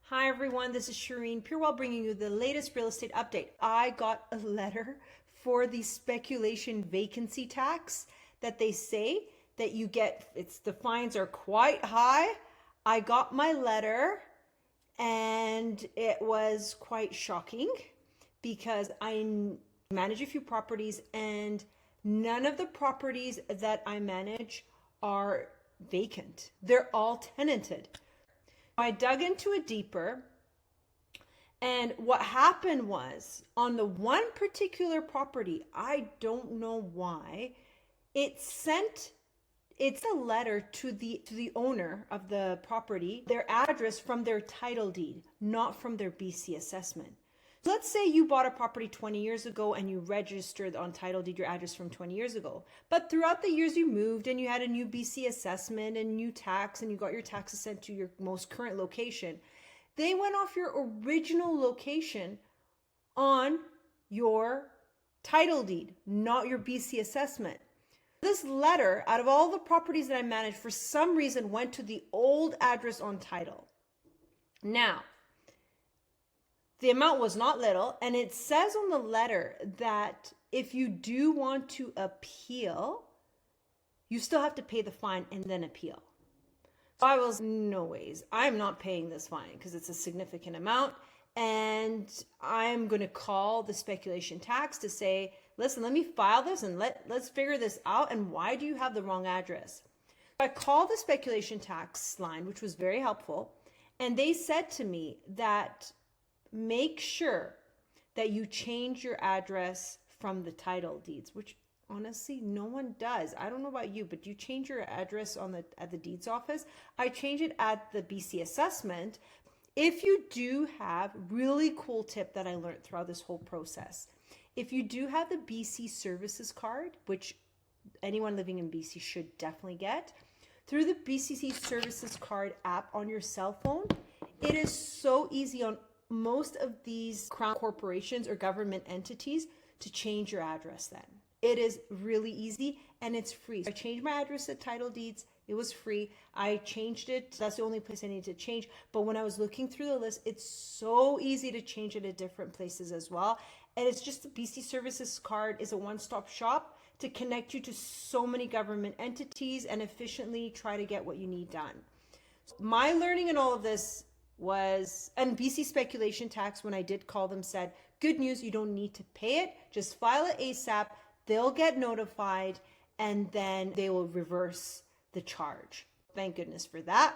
Hi everyone, this is Shirin Purewal bringing you the latest real estate update. I got a letter for the speculation vacancy tax that they say that you get. The fines are quite high. I got my letter and it was quite shocking because I manage a few properties and none of the properties that I manage are vacant. They're all tenanted. I dug into it deeper, and what happened was on the one particular property, I don't know why, it's a letter to the owner of the property, their address from their title deed, not from their BC assessment. Let's say you bought a property 20 years ago and you registered on title deed your address from 20 years ago. But throughout the years you moved and you had a new BC assessment and new tax and you got your taxes sent to your most current location. They went off your original location on your title deed, not your BC assessment. This letter, out of all the properties that I managed, for some reason went to the old address on title. Now, the amount was not little, and it says on the letter that if you do want to appeal, you still have to pay the fine and then appeal. So I was, no ways, I'm not paying this fine because it's a significant amount, and I'm going to call the speculation tax to say, listen, let me file this and let's figure this out, and why do you have the wrong address? I called the speculation tax line, which was very helpful, and they said to me that make sure that you change your address from the title deeds, which honestly no one does. I don't know about you, but you change your address at the deeds office. I change it at the BC assessment. If you do have, really cool tip that I learned throughout this whole process, if you do have the BC services card, which anyone living in BC should definitely get, through the BCC services card app on your cell phone, it is so easy on most of these crown corporations or government entities to change your address then. It is really easy and it's free. I changed my address at title deeds. It was free. I changed it. That's the only place I needed to change. But when I was looking through the list, it's so easy to change it at different places as well. And it's just the BC Services card is a one-stop shop to connect you to so many government entities and efficiently try to get what you need done. My learning in all of this was, and BC speculation tax, when I did call them, said, good news, you don't need to pay it. Just file it ASAP. They'll get notified and then they will reverse the charge. Thank goodness for that.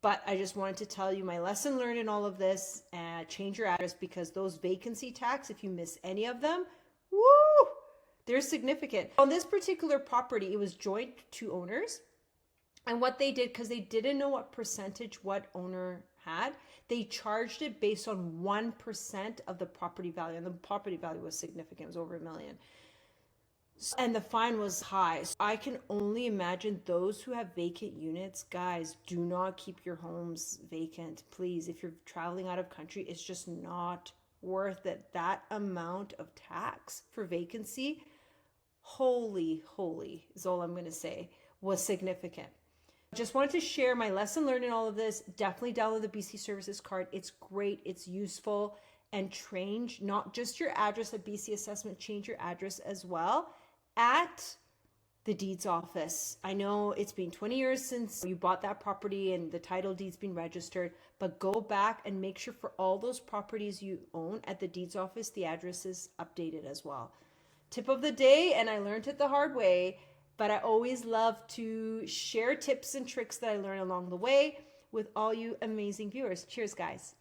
But I just wanted to tell you my lesson learned in all of this. Change your address, because those vacancy tax, if you miss any of them, woo, they're significant. On this particular property, it was joint two owners. And what they did, because they didn't know what percentage what owner had, they charged it based on 1% of the property value. And the property value was significant. It was over $1 million. And the fine was high. So I can only imagine those who have vacant units, guys, do not keep your homes vacant. Please, if you're traveling out of country, it's just not worth it. That amount of tax for vacancy, holy is all I'm going to say, was significant. Just wanted to share my lesson learned in all of this. Definitely download the BC Services card. It's great. It's useful. And change not just your address at BC Assessment, change your address as well at the deeds office. I know it's been 20 years since you bought that property and the title deed's been registered, but go back and make sure for all those properties you own at the deeds office, the address is updated as well. Tip of the day, and I learned it the hard way, but I always love to share tips and tricks that I learn along the way with all you amazing viewers. Cheers, guys.